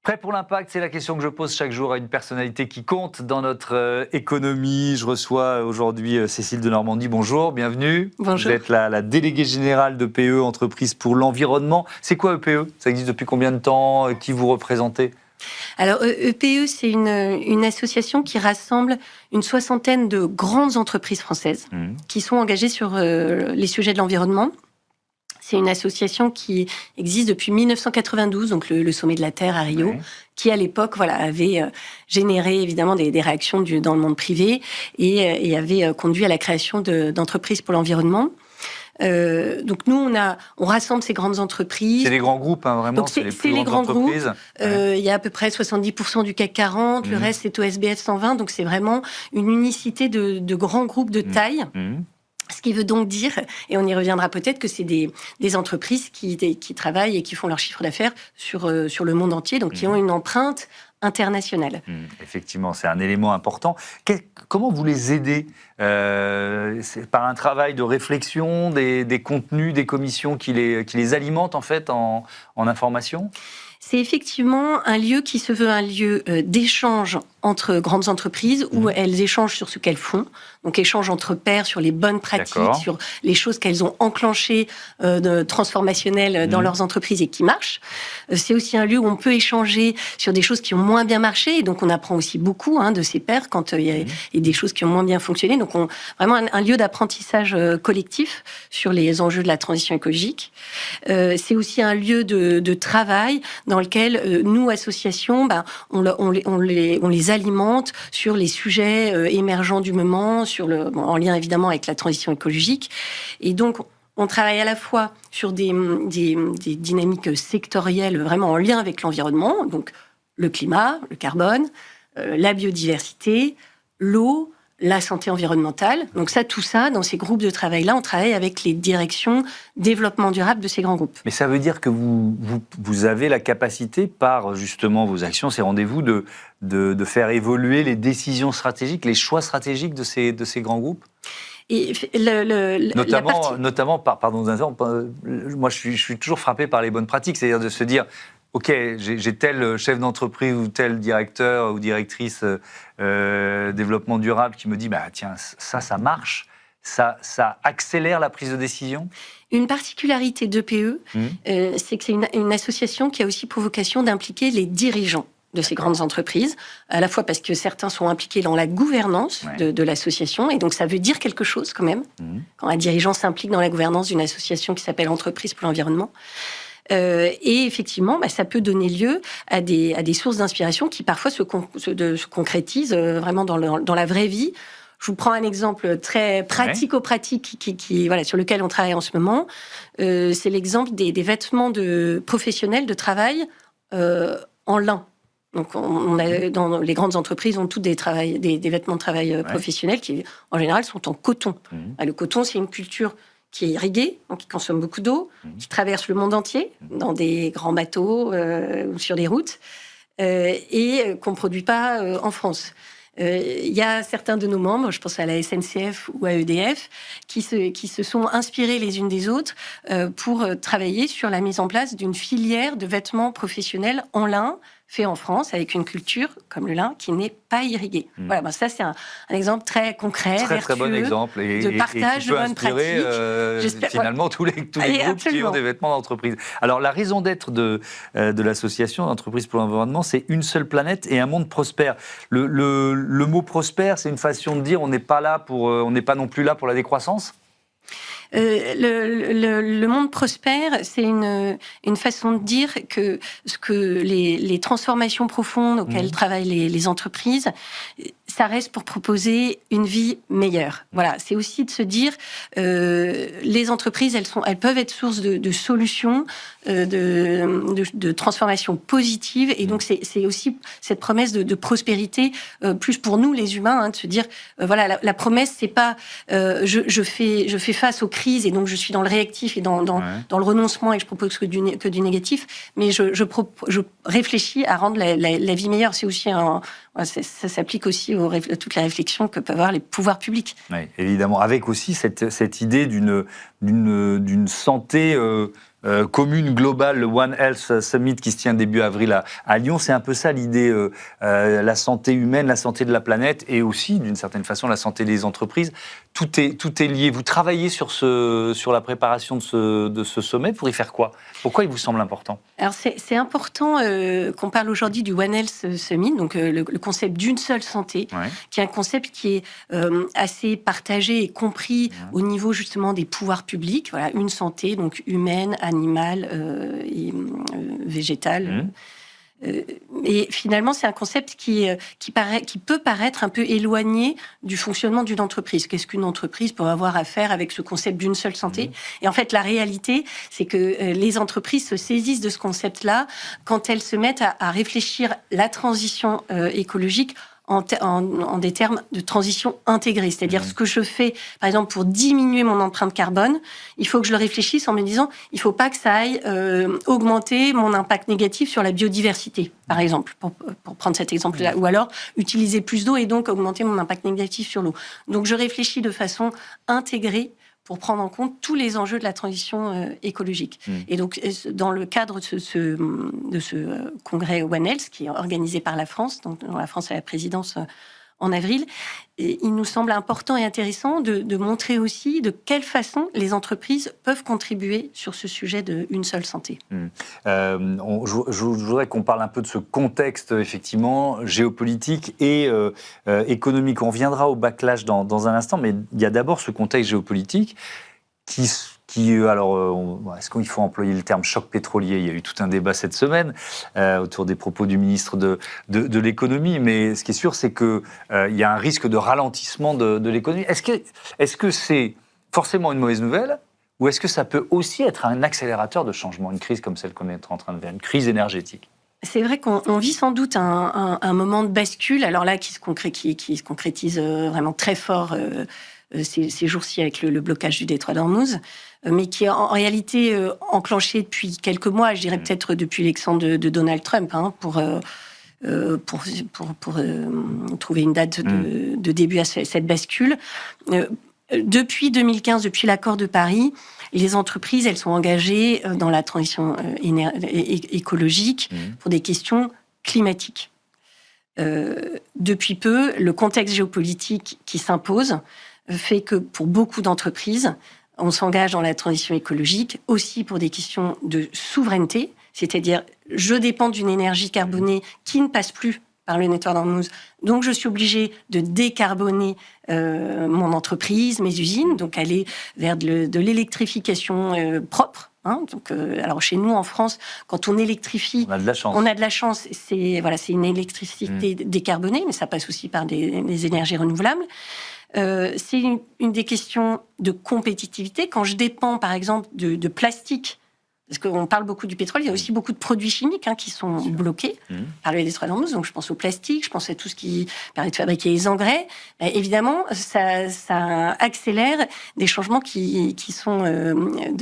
Prêt pour l'impact, c'est la question que je pose chaque jour à une personnalité qui compte dans notre économie. Je reçois aujourd'hui Cécile de Normandie. Bonjour, bienvenue. Bonjour. Vous êtes la déléguée générale de PE, Entreprise pour l'environnement. C'est quoi EPE? Ça existe depuis combien de temps? Qui vous représentez? Alors, EPE, c'est une association qui rassemble une soixantaine de grandes entreprises françaises qui sont engagées sur les sujets de l'environnement. C'est une association qui existe depuis 1992, donc le sommet de la Terre à Rio, qui à l'époque avait généré évidemment des réactions dans le monde privé et avait conduit à la création d'entreprises pour l'environnement. Donc nous, on rassemble ces grandes entreprises. C'est les grands groupes, hein, vraiment. Donc c'est les plus les grandes grands groupes. entreprises. Il y a à peu près 70% du CAC 40, le reste c'est au SBF 120. Donc c'est vraiment une unicité de grands groupes de taille. Ce qui veut donc dire, et on y reviendra peut-être, que c'est des entreprises qui travaillent et qui font leur chiffre d'affaires sur le monde entier, donc qui ont une empreinte internationale. Effectivement, c'est un élément important. Comment vous les aidez? C'est par un travail de réflexion, des contenus, des commissions qui les alimentent en fait en information? C'est effectivement un lieu qui se veut un lieu d'échange entre grandes entreprises où elles échangent sur ce qu'elles font, donc échangent entre pairs sur les bonnes pratiques, sur les choses qu'elles ont enclenchées transformationnelles dans leurs entreprises et qui marchent. C'est aussi un lieu où on peut échanger sur des choses qui ont moins bien marché, et donc on apprend aussi beaucoup de ses pairs quand il y a des choses qui ont moins bien fonctionné. Donc vraiment un lieu d'apprentissage collectif sur les enjeux de la transition écologique. C'est aussi un lieu de travail dans lequel nous, associations, on les alimente sur les sujets émergents du moment, en lien évidemment avec la transition écologique. Et donc, on travaille à la fois sur des dynamiques sectorielles vraiment en lien avec l'environnement, donc le climat, le carbone, la biodiversité, l'eau, la santé environnementale. Donc tout ça, dans ces groupes de travail-là, on travaille avec les directions développement durable de ces grands groupes. Mais ça veut dire que vous avez la capacité, par justement vos actions, ces rendez-vous, de faire évoluer les décisions stratégiques, les choix stratégiques de ces grands groupes? Et notamment pardon, moi je suis toujours frappé par les bonnes pratiques, c'est-à-dire de se dire, ok, j'ai tel chef d'entreprise ou tel directeur ou directrice développement durable qui me dit, tiens, ça marche, ça accélère la prise de décision. Une particularité d'EPE, c'est que c'est une association qui a aussi pour vocation d'impliquer les dirigeants de ces grandes entreprises, à la fois parce que certains sont impliqués dans la gouvernance de l'association, et donc ça veut dire quelque chose quand même, quand un dirigeant s'implique dans la gouvernance d'une association qui s'appelle Entreprise pour l'environnement. Et effectivement, ça peut donner lieu à des sources d'inspiration qui parfois se concrétisent vraiment dans la vraie vie. Je vous prends un exemple très pratico-pratique sur lequel on travaille en ce moment. C'est l'exemple des vêtements professionnels de travail en lin. Donc, dans les grandes entreprises ont toutes des vêtements de travail professionnels qui, en général, sont en coton. Le coton, c'est une culture qui est irriguée, donc qui consomme beaucoup d'eau, qui traverse le monde entier dans des grands bateaux ou sur des routes, et qu'on ne produit pas en France. Il y a certains de nos membres, je pense à la SNCF ou à EDF, qui se sont inspirés les unes des autres pour travailler sur la mise en place d'une filière de vêtements professionnels en lin, fait en France, avec une culture, comme le lin, qui n'est pas irriguée. Voilà, ça c'est un exemple très concret, très bon exemple, de partage de bonnes pratiques. Finalement, tous les groupes qui ont des vêtements d'entreprise. Alors, la raison d'être de l'association d'Entreprises pour l'environnement, c'est une seule planète et un monde prospère. Le mot prospère, c'est une façon de dire on n'est pas non plus là pour la décroissance? Le monde prospère, c'est une façon de dire que les transformations profondes auxquelles travaillent les entreprises, ça reste pour proposer une vie meilleure. Voilà, c'est aussi de se dire les entreprises, elles peuvent être source de solutions, de transformation positive, et donc c'est aussi cette promesse de prospérité plus pour nous les humains, de se dire la promesse, c'est pas je fais face aux crises et donc je suis dans le réactif et dans le renoncement et je propose que du négatif, mais je réfléchis à rendre la vie meilleure. C'est aussi ça s'applique aussi à toute la réflexion que peuvent avoir les pouvoirs publics. Oui, évidemment, avec aussi cette idée d'une santé commune globale, le One Health Summit qui se tient début avril à Lyon. C'est un peu ça l'idée, la santé humaine, la santé de la planète et aussi, d'une certaine façon, la santé des entreprises. Tout est lié. Vous travaillez sur la préparation de ce sommet pour y faire quoi? Pourquoi il vous semble important? Alors c'est important qu'on parle aujourd'hui du One Health Summit, donc le concept d'une seule santé, qui est un concept qui est assez partagé et compris au niveau justement des pouvoirs publics. Voilà, une santé, donc humaine, animale et végétale. Et finalement, c'est un concept qui peut paraître un peu éloigné du fonctionnement d'une entreprise. Qu'est-ce qu'une entreprise peut avoir à faire avec ce concept d'une seule santé? Et en fait, la réalité, c'est que les entreprises se saisissent de ce concept-là quand elles se mettent à réfléchir la transition écologique en des termes de transition intégrée. C'est-à-dire ce que je fais, par exemple, pour diminuer mon empreinte carbone, il faut que je le réfléchisse en me disant, il ne faut pas que ça aille augmenter mon impact négatif sur la biodiversité, par exemple, pour prendre cet exemple-là. Ou alors, utiliser plus d'eau et donc augmenter mon impact négatif sur l'eau. Donc, je réfléchis de façon intégrée pour prendre en compte tous les enjeux de la transition écologique. Et donc, dans le cadre de ce congrès One Health, qui est organisé par la France, dont la France a la présidence en avril, et il nous semble important et intéressant de montrer aussi de quelle façon les entreprises peuvent contribuer sur ce sujet d'une seule santé. Je voudrais qu'on parle un peu de ce contexte, effectivement, géopolitique et économique. On reviendra au backlash dans un instant, mais il y a d'abord ce contexte géopolitique est-ce qu'il faut employer le terme choc pétrolier? Il y a eu tout un débat cette semaine autour des propos du ministre de l'économie, mais ce qui est sûr, c'est qu'il y a un risque de ralentissement de l'économie. Est-ce que c'est forcément une mauvaise nouvelle, ou est-ce que ça peut aussi être un accélérateur de changement, une crise comme celle qu'on est en train de vivre, une crise énergétique? C'est vrai qu'on vit sans doute un moment de bascule, alors là, qui se concrétise vraiment très fort ces jours-ci avec le blocage du détroit d'Ormuz, mais qui est en réalité enclenché depuis quelques mois, je dirais peut-être depuis l'élection de Donald Trump, pour trouver une date de début à cette bascule. Depuis 2015, depuis l'accord de Paris, les entreprises, elles sont engagées dans la transition écologique pour des questions climatiques. Depuis peu, le contexte géopolitique qui s'impose fait que pour beaucoup d'entreprises, on s'engage dans la transition écologique aussi pour des questions de souveraineté, c'est-à-dire je dépends d'une énergie carbonée qui ne passe plus par le détroit d'Ormuz, donc je suis obligée de décarboner mon entreprise, mes usines, donc aller vers de l'électrification propre. Donc, alors chez nous en France, quand on électrifie, on a de la chance. On a de la chance. C'est une électricité décarbonée, mais ça passe aussi par des énergies renouvelables. C'est une des questions de compétitivité. Quand je dépends, par exemple, de plastique, parce qu'on parle beaucoup du pétrole, il y a aussi beaucoup de produits chimiques qui sont bloqués par le détroit d'Ormuz. Donc, je pense au plastique, je pense à tout ce qui permet de fabriquer les engrais. Évidemment, ça accélère des changements qui sont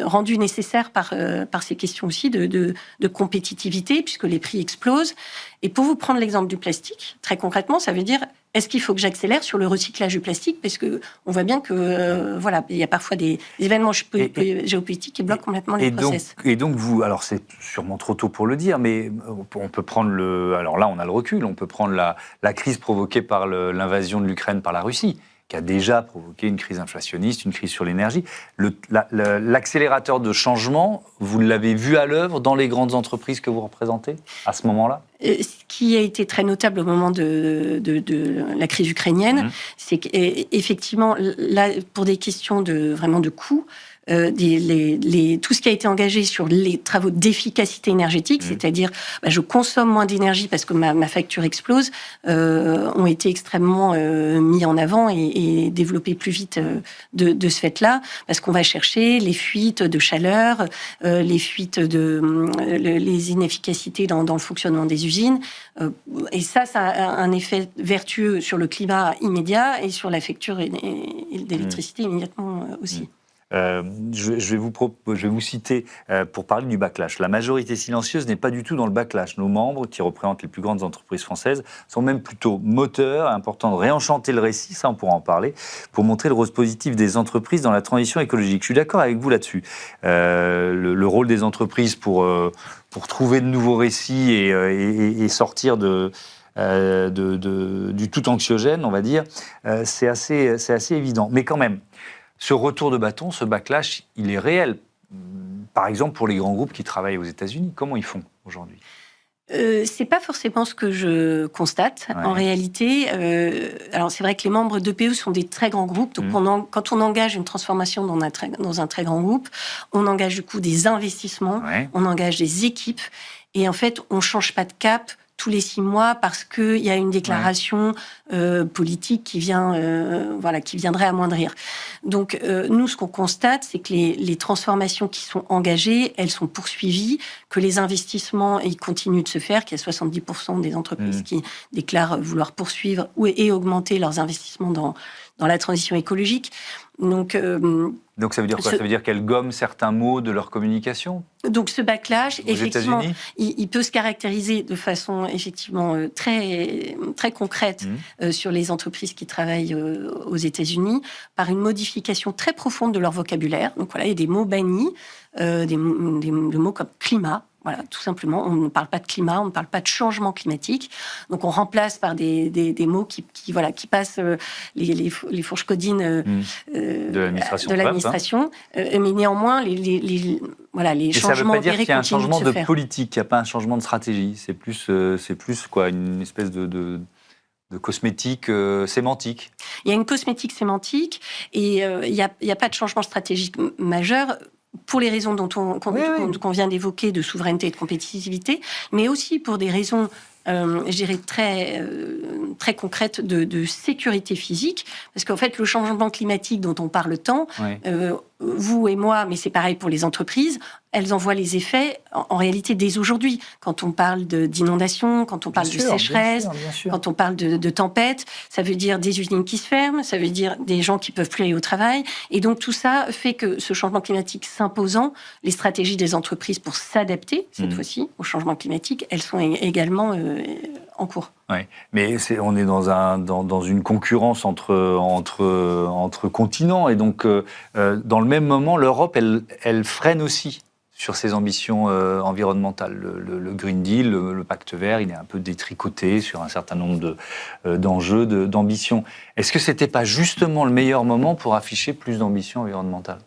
rendus nécessaires par ces questions aussi de compétitivité, puisque les prix explosent. Et pour vous prendre l'exemple du plastique, très concrètement, ça veut dire, est-ce qu'il faut que j'accélère sur le recyclage du plastique? Parce que on voit bien que il y a parfois des événements géopolitiques qui bloquent complètement les process. Et donc vous, alors c'est sûrement trop tôt pour le dire, mais on peut prendre alors là on a le recul, on peut prendre la crise provoquée par l'invasion de l'Ukraine par la Russie, qui a déjà provoqué une crise inflationniste, une crise sur l'énergie. L'accélérateur de changement, vous l'avez vu à l'œuvre dans les grandes entreprises que vous représentez à ce moment-là? Ce qui a été très notable au moment de la crise ukrainienne, c'est qu'effectivement, là, pour des questions vraiment de coûts, tout ce qui a été engagé sur les travaux d'efficacité énergétique, c'est-à-dire je consomme moins d'énergie parce que ma facture explose, ont été extrêmement mis en avant et développés plus vite de ce fait-là, parce qu'on va chercher les fuites de chaleur, les fuites les inefficacités dans le fonctionnement des usines, et ça a un effet vertueux sur le climat immédiat et sur la facture d'électricité immédiatement aussi. Je vais vous citer pour parler du backlash. La majorité silencieuse n'est pas du tout dans le backlash. Nos membres, qui représentent les plus grandes entreprises françaises, sont même plutôt moteurs. Important de réenchanter le récit, ça on pourra en parler, pour montrer le rôle positif des entreprises dans la transition écologique. Je suis d'accord avec vous là-dessus. Le rôle des entreprises pour trouver de nouveaux récits et sortir du tout anxiogène, on va dire, c'est assez évident. Mais quand même, ce retour de bâton, ce backlash, il est réel. Par exemple, pour les grands groupes qui travaillent aux États-Unis, comment ils font aujourd'hui ? C'est pas forcément ce que je constate. Ouais. En réalité, alors c'est vrai que les membres d'EPE sont des très grands groupes. Donc quand on engage une transformation dans un très grand groupe, on engage du coup des investissements, on engage des équipes, et en fait, on change pas de cap tous les 6 mois parce qu'il y a une déclaration politique qui viendrait amoindrir. Donc nous, ce qu'on constate, c'est que les transformations qui sont engagées, elles sont poursuivies, que les investissements, ils continuent de se faire, qu'il y a 70% des entreprises qui déclarent vouloir poursuivre et augmenter leurs investissements dans la transition écologique. Donc ça veut dire quoi ? Ça veut dire qu'elles gomment certains mots de leur communication ? Donc ce backlash, effectivement, il peut se caractériser de façon effectivement très, très concrète sur les entreprises qui travaillent aux États-Unis par une modification très profonde de leur vocabulaire. Donc voilà, il y a des mots bannis, des mots comme climat. Voilà, tout simplement, on ne parle pas de climat, on ne parle pas de changement climatique. Donc, on remplace par des mots qui passent les fourches codines de l'administration. Mais néanmoins, les changements. Ça ne veut pas dire qu'il y a un changement de politique, il n'y a pas un changement de stratégie. C'est plus quoi, une espèce de cosmétique sémantique. Il y a une cosmétique sémantique et il n'y a pas de changement stratégique majeur. Pour les raisons qu'on vient d'évoquer, de souveraineté et de compétitivité, mais aussi pour des raisons, je dirais, très concrètes de sécurité physique. Parce qu'en fait, le changement climatique dont on parle tant, vous et moi, mais c'est pareil pour les entreprises, elles en voient les effets en réalité dès aujourd'hui. Quand on parle d'inondations, quand on parle de sécheresse, bien sûr. Quand on parle de tempêtes, ça veut dire des usines qui se ferment, ça veut dire des gens qui ne peuvent plus aller au travail. Et donc tout ça fait que ce changement climatique s'imposant, les stratégies des entreprises pour s'adapter, cette fois-ci, au changement climatique, elles sont également en cours. Oui, mais on est dans une concurrence entre continents. Et donc, dans le même moment, l'Europe, elle freine aussi sur ses ambitions environnementales. Le Green Deal, le Pacte vert, il est un peu détricoté sur un certain nombre d'enjeux, d'ambitions. Est-ce que ce n'était pas justement le meilleur moment pour afficher plus d'ambitions environnementales ?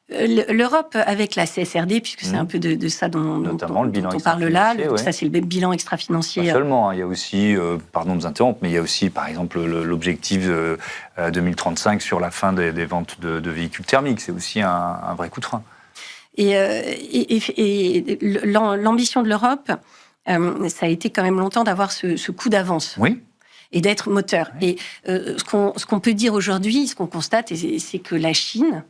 L'Europe, avec la CSRD, puisque c'est un peu de ça dont on parle là, ça c'est le bilan extra-financier. Pas seulement, il y a aussi, pardon de vous interrompre, mais il y a aussi, par exemple, l'objectif 2035 sur la fin des ventes de véhicules thermiques. C'est aussi un vrai coup de frein. Et l'ambition de l'Europe, ça a été quand même longtemps d'avoir ce coup d'avance. Oui. Et d'être moteur. Oui. Et ce qu'on peut dire aujourd'hui, ce qu'on constate, c'est que la Chine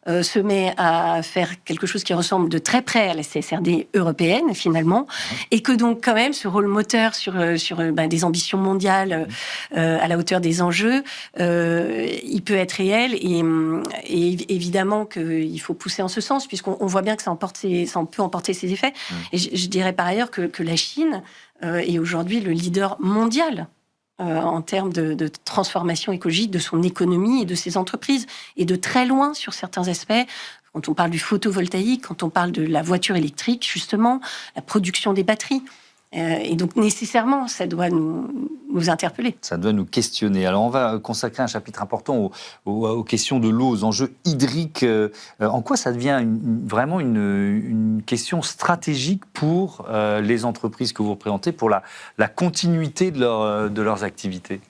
se met à faire quelque chose qui ressemble de très près à la CSRD européenne, finalement, et que donc, quand même, ce rôle moteur sur des ambitions mondiales à la hauteur des enjeux, il peut être réel, et évidemment qu'il faut pousser en ce sens, puisqu'on voit bien que ça peut emporter ses effets. Et je dirais par ailleurs que la Chine est aujourd'hui le leader mondial en termes de transformation écologique de son économie et de ses entreprises, et de très loin sur certains aspects. Quand on parle du photovoltaïque, quand on parle de la voiture électrique, justement, la production des batteries. Et donc, nécessairement, ça doit nous interpeller. Ça doit nous questionner. Alors, on va consacrer un chapitre important aux questions de l'eau, aux enjeux hydriques. En quoi ça devient vraiment une question stratégique pour les entreprises que vous représentez, pour la continuité de leurs activités ?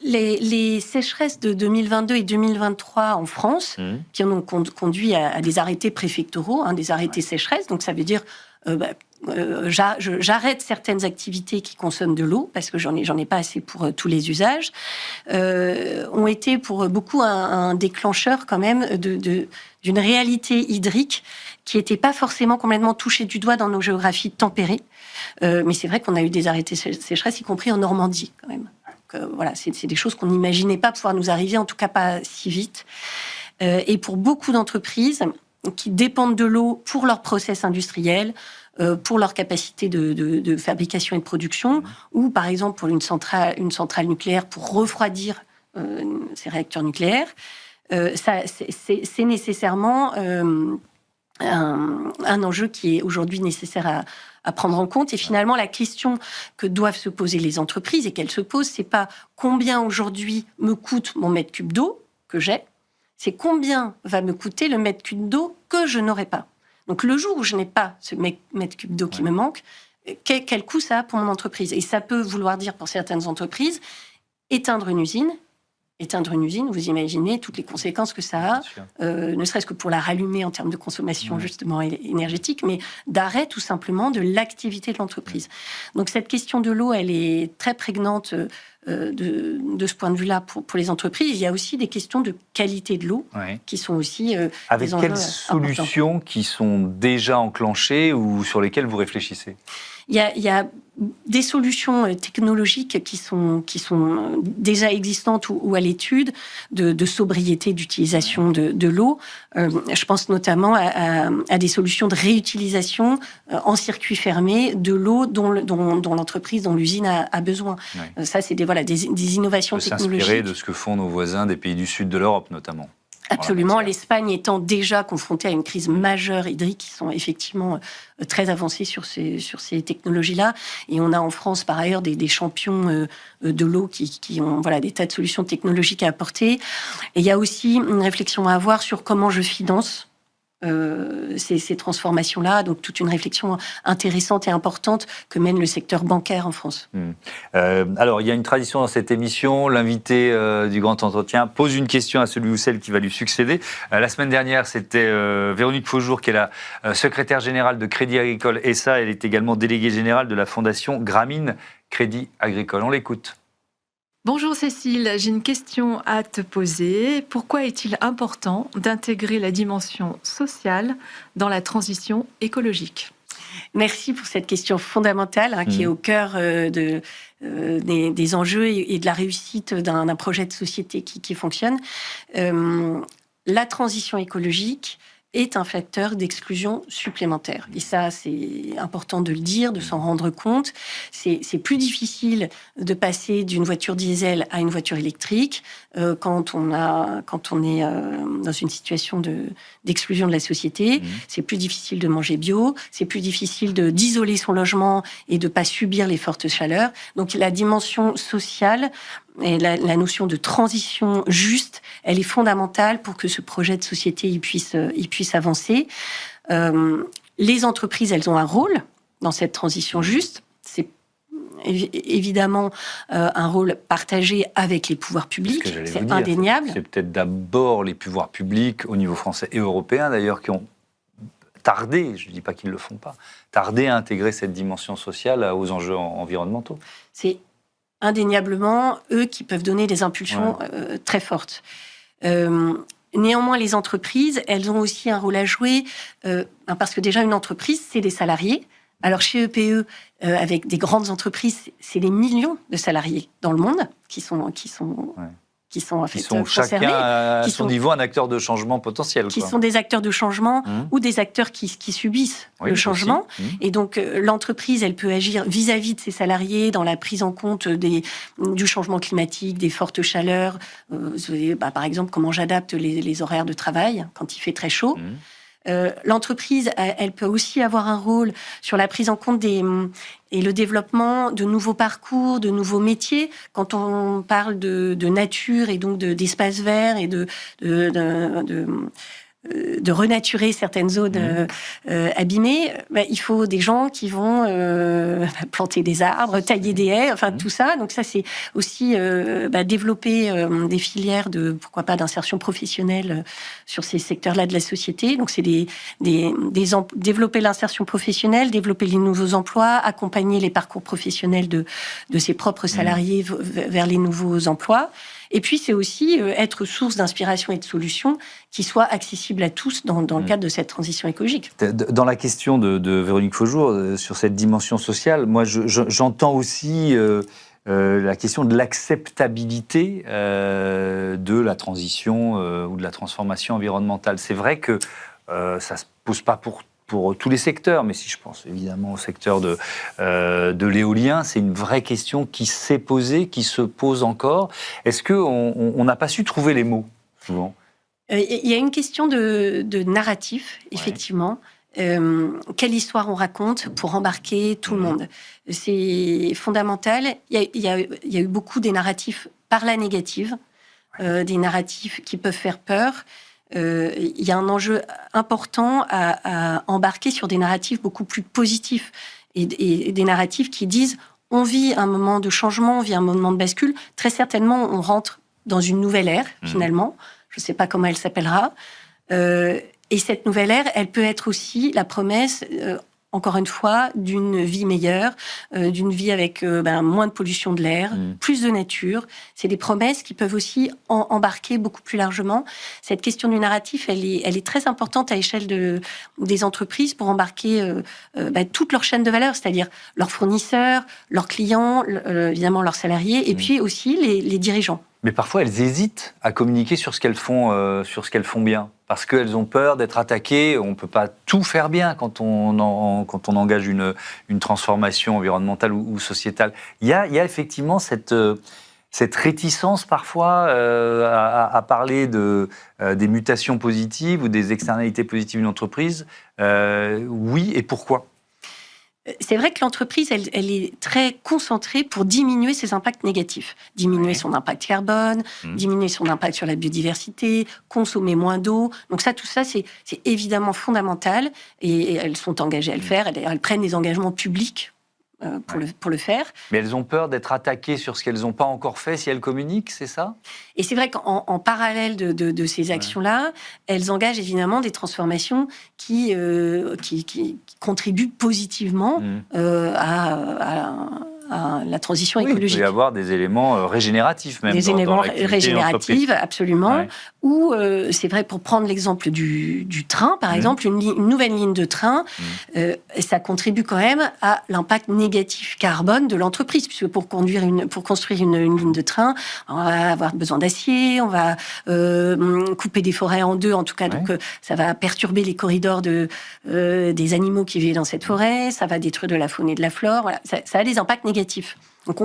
Les sécheresses de 2022 et 2023 en France, qui ont conduit à des arrêtés préfectoraux, des arrêtés sécheresse, donc ça veut dire... j'arrête certaines activités qui consomment de l'eau parce que j'en ai pas assez pour tous les usages, ont été pour beaucoup un déclencheur quand même d'une réalité hydrique qui n'était pas forcément complètement touchée du doigt dans nos géographies tempérées. Mais c'est vrai qu'on a eu des arrêtés sécheresse, y compris en Normandie quand même. Donc, voilà, c'est des choses qu'on n'imaginait pas pouvoir nous arriver, en tout cas pas si vite. Et pour beaucoup d'entreprises qui dépendent de l'eau pour leur process industriel, pour leur capacité de fabrication et de production, ou par exemple pour une centrale nucléaire pour refroidir ces réacteurs nucléaires, c'est nécessairement un enjeu qui est aujourd'hui nécessaire à prendre en compte. Et finalement, la question que doivent se poser les entreprises et qu'elles se posent, c'est pas combien aujourd'hui me coûte mon mètre cube d'eau que j'ai, c'est combien va me coûter le mètre cube d'eau que je n'aurai pas. Donc le jour où je n'ai pas ce mètre cube d'eau qui me manque, quel coût ça a pour mon entreprise? Et ça peut vouloir dire pour certaines entreprises éteindre une usine. Éteindre une usine, vous imaginez toutes les conséquences que ça a, ne serait-ce que pour la rallumer en termes de consommation justement énergétique, mais d'arrêt tout simplement de l'activité de l'entreprise. Donc cette question de l'eau, elle est très prégnante de ce point de vue-là pour les entreprises. Il y a aussi des questions de qualité de l'eau qui sont aussi avec quelles solutions qui sont déjà enclenchées ou sur lesquelles vous réfléchissez? Il y a des solutions technologiques qui sont déjà existantes ou à l'étude de sobriété d'utilisation de l'eau. Je pense notamment à des solutions de réutilisation en circuit fermé de l'eau dont l'entreprise, dont l'usine a besoin. Ça, c'est des innovations technologiques. S'inspirer de ce que font nos voisins des pays du sud de l'Europe, notamment. Absolument. L'Espagne étant déjà confrontée à une crise majeure hydrique, qui sont effectivement très avancés sur ces technologies-là. Et on a en France, par ailleurs, des champions de l'eau qui ont des tas de solutions technologiques à apporter. Et il y a aussi une réflexion à avoir sur comment je finance ces transformations-là, donc toute une réflexion intéressante et importante que mène le secteur bancaire en France. Alors, il y a une tradition dans cette émission, l'invité du Grand Entretien pose une question à celui ou celle qui va lui succéder. La semaine dernière, c'était Véronique Faujour, qui est la secrétaire générale de Crédit Agricole SA. Elle est également déléguée générale de la fondation Grameen Crédit Agricole. On l'écoute. Bonjour Cécile, j'ai une question à te poser. Pourquoi est-il important d'intégrer la dimension sociale dans la transition écologique ? Merci pour cette question fondamentale qui est au cœur des enjeux et de la réussite d'un projet de société qui fonctionne. La transition écologique est un facteur d'exclusion supplémentaire. Et ça, c'est important de le dire, de s'en rendre compte. C'est plus difficile de passer d'une voiture diesel à une voiture électrique quand on est dans une situation d'exclusion de la société. C'est plus difficile de manger bio. C'est plus difficile d'isoler son logement et de ne pas subir les fortes chaleurs. Donc la dimension sociale et la notion de transition juste, elle est fondamentale pour que ce projet de société il puisse avancer. Les entreprises, elles ont un rôle dans cette transition juste. C'est évidemment un rôle partagé avec les pouvoirs publics, c'est indéniable. C'est peut-être d'abord les pouvoirs publics au niveau français et européen d'ailleurs qui ont tardé, je ne dis pas qu'ils ne le font pas, tardé à intégrer cette dimension sociale aux enjeux environnementaux. C'est indéniablement eux qui peuvent donner des impulsions très fortes. Néanmoins, les entreprises, elles ont aussi un rôle à jouer parce que déjà une entreprise, c'est des salariés. Alors chez EPE, avec des grandes entreprises, c'est des millions de salariés dans le monde qui sont en fait concernés, chacun à son niveau un acteur de changement potentiel. Qui sont des acteurs de changement ou des acteurs qui subissent le changement. Et donc l'entreprise, elle peut agir vis-à-vis de ses salariés dans la prise en compte du changement climatique, des fortes chaleurs. Par exemple, comment j'adapte les horaires de travail quand il fait très chaud. L'entreprise, elle peut aussi avoir un rôle sur la prise en compte et le développement de nouveaux parcours, de nouveaux métiers. Quand on parle de nature et donc d'espaces verts et de renaturer certaines zones abîmées, il faut des gens qui vont planter des arbres, tailler des haies, enfin tout ça. Donc ça, c'est aussi développer des filières d'insertion professionnelle sur ces secteurs-là de la société. Donc c'est développer l'insertion professionnelle, développer les nouveaux emplois, accompagner les parcours professionnels de ses propres salariés vers les nouveaux emplois. Et puis, c'est aussi être source d'inspiration et de solutions qui soient accessibles à tous dans le cadre de cette transition écologique. Dans la question de Véronique Faujour, sur cette dimension sociale, moi, j'entends aussi la question de l'acceptabilité de la transition ou de la transformation environnementale. C'est vrai que ça ne se pose pas pour tous les secteurs, mais si je pense évidemment au secteur de l'éolien, c'est une vraie question qui s'est posée, qui se pose encore. Est-ce qu'on n'a pas su trouver les mots, souvent ? Il y a une question de narratif, effectivement. Quelle histoire on raconte pour embarquer tout le monde. C'est fondamental. Il y a eu beaucoup des narratifs par la négative, des narratifs qui peuvent faire peur. Il y a un enjeu important à embarquer sur des narratifs beaucoup plus positifs et des narratifs qui disent on vit un moment de changement, on vit un moment de bascule. Très certainement, on rentre dans une nouvelle ère, finalement. Je ne sais pas comment elle s'appellera. Et cette nouvelle ère, elle peut être aussi la promesse, encore une fois, d'une vie meilleure, d'une vie avec moins de pollution de l'air, plus de nature. C'est des promesses qui peuvent aussi embarquer beaucoup plus largement. Cette question du narratif, elle est très importante à l'échelle des entreprises pour embarquer toute leur chaîne de valeur, c'est-à-dire leurs fournisseurs, leurs clients, évidemment leurs salariés, et puis aussi les dirigeants. Mais parfois, elles hésitent à communiquer sur ce qu'elles font bien. Parce qu'elles ont peur d'être attaquées. On ne peut pas tout faire bien quand on engage une transformation environnementale ou sociétale. Il y a effectivement cette réticence parfois à parler des mutations positives ou des externalités positives d'une entreprise. Oui, et pourquoi ? C'est vrai que l'entreprise, elle est très concentrée pour diminuer ses impacts négatifs. Diminuer son impact carbone, diminuer son impact sur la biodiversité, consommer moins d'eau. Donc tout ça, c'est évidemment fondamental. Et elles sont engagées à le faire. Elles prennent des engagements publics pour le faire. Mais elles ont peur d'être attaquées sur ce qu'elles n'ont pas encore fait si elles communiquent, c'est ça ? Et c'est vrai qu'en parallèle de ces actions-là, elles engagent évidemment des transformations qui contribuent positivement à la transition écologique. Il peut y avoir des éléments régénératifs même. Des éléments régénératifs, absolument. Ouais. Ou c'est vrai, pour prendre l'exemple du train, par exemple, une nouvelle ligne de train, ça contribue quand même à l'impact négatif carbone de l'entreprise, puisque pour construire une ligne de train, on va avoir besoin d'acier, on va couper des forêts en deux, en tout cas, donc ça va perturber les corridors des animaux qui vivent dans cette forêt, ça va détruire de la faune et de la flore, voilà. Ça a des impacts négatifs. Donc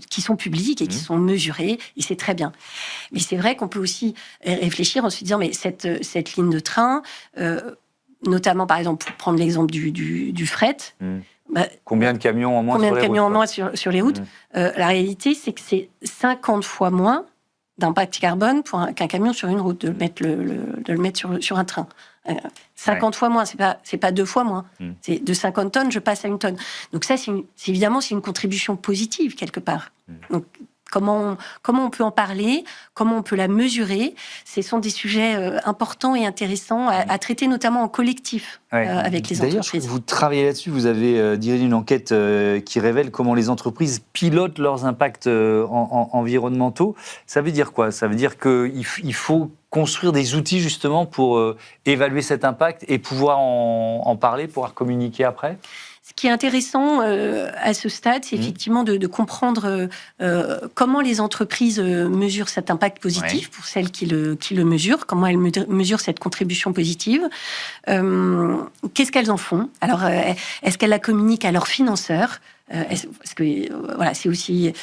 qui sont publics et qui sont mesurés, et c'est très bien. Mais c'est vrai qu'on peut aussi réfléchir en se disant, mais cette ligne de train, notamment par exemple pour prendre l'exemple du fret, combien de camions en moins sur les routes, la réalité c'est que c'est 50 fois moins d'impact carbone qu'un camion sur une route, de le mettre sur un train. 50 fois moins, c'est pas 2 fois moins. C'est de 50 tonnes, je passe à 1 tonne. Donc ça, c'est évidemment une contribution positive quelque part. Donc comment on peut en parler, comment on peut la mesurer, ce sont des sujets importants et intéressants à traiter, notamment en collectif avec les entreprises. D'ailleurs, vous travaillez là-dessus, vous avez dirigé une enquête qui révèle comment les entreprises pilotent leurs impacts environnementaux. Ça veut dire quoi ? Ça veut dire qu'il faut construire des outils justement pour évaluer cet impact et pouvoir en parler, pouvoir communiquer après ? Ce qui est intéressant à ce stade, c'est effectivement de comprendre comment les entreprises mesurent cet impact positif pour celles qui le mesurent, comment elles mesurent cette contribution positive, qu'est-ce qu'elles en font. Alors, est-ce qu'elles la communiquent à leurs financeurs ? Parce que voilà, c'est aussi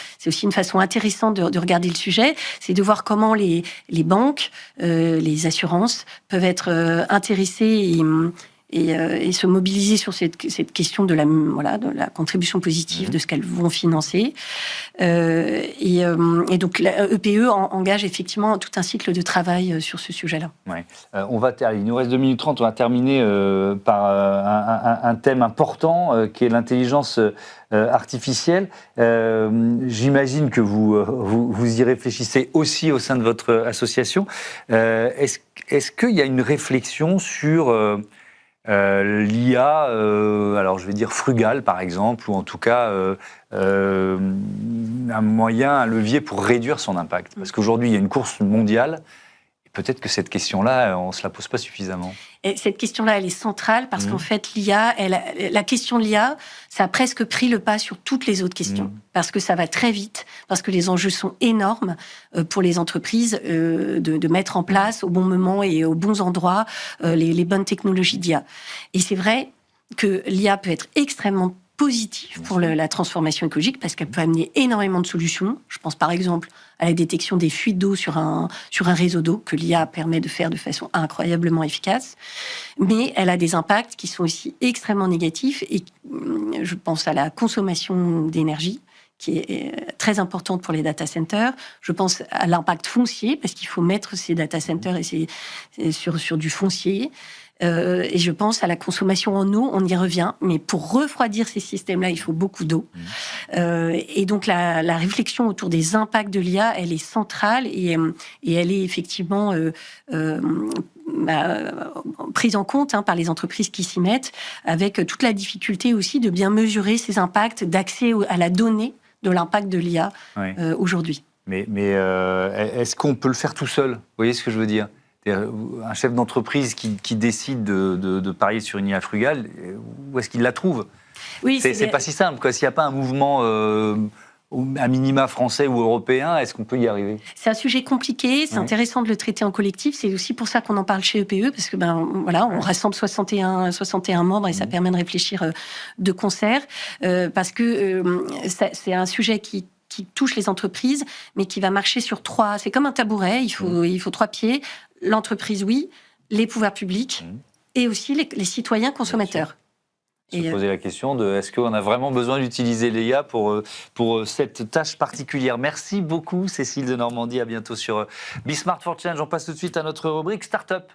une façon intéressante de regarder le sujet, c'est de voir comment les banques, les assurances peuvent être intéressées et se mobiliser sur cette question de la contribution positive, de ce qu'elles vont financer. Et donc la EPE engage effectivement tout un cycle de travail sur ce sujet-là. Ouais. Il nous reste 2 minutes 30, on va terminer par un thème important qui est l'intelligence artificielle. J'imagine que vous y réfléchissez aussi au sein de votre association. Est-ce qu'il y a une réflexion sur l'IA, alors je vais dire frugale par exemple, ou en tout cas un moyen, un levier pour réduire son impact. Parce qu'aujourd'hui, il y a une course mondiale Peut-être que cette question-là, on ne se la pose pas suffisamment. Et cette question-là, elle est centrale parce qu'en fait, la question de l'IA, ça a presque pris le pas sur toutes les autres questions. Parce que ça va très vite, parce que les enjeux sont énormes pour les entreprises de mettre en place au bon moment et aux bons endroits les bonnes technologies d'IA. Et c'est vrai que l'IA peut être extrêmement positive pour la transformation écologique parce qu'elle peut amener énormément de solutions. Je pense par exemple à la détection des fuites d'eau sur un réseau d'eau que l'IA permet de faire de façon incroyablement efficace. Mais elle a des impacts qui sont aussi extrêmement négatifs et je pense à la consommation d'énergie qui est très importante pour les data centers. Je pense à l'impact foncier parce qu'il faut mettre ces data centers sur du foncier. Et je pense à la consommation en eau, on y revient, mais pour refroidir ces systèmes-là, il faut beaucoup d'eau. Et donc la réflexion autour des impacts de l'IA, elle est centrale et elle est effectivement prise en compte par les entreprises qui s'y mettent, avec toute la difficulté aussi de bien mesurer ces impacts, d'accès à la donnée de l'impact de l'IA aujourd'hui. Mais est-ce qu'on peut le faire tout seul ? Vous voyez ce que je veux dire ? Un chef d'entreprise qui décide de parier sur une IA frugale, où est-ce qu'il la trouve ? Oui, c'est pas si simple, quoi. S'il n'y a pas un mouvement à minima français ou européen, est-ce qu'on peut y arriver ? C'est un sujet compliqué, c'est intéressant de le traiter en collectif, c'est aussi pour ça qu'on en parle chez EPE, parce que on rassemble 61 membres et ça permet de réfléchir de concert, parce que c'est un sujet qui touche les entreprises, mais qui va marcher sur trois. C'est comme un tabouret, il faut trois pieds. L'entreprise, oui, les pouvoirs publics et aussi les citoyens consommateurs. Se poser la question de est-ce qu'on a vraiment besoin d'utiliser l'IA pour cette tâche particulière. Merci beaucoup Cécile de Normandie, à bientôt sur Be Smart for Change. On passe tout de suite à notre rubrique Startup.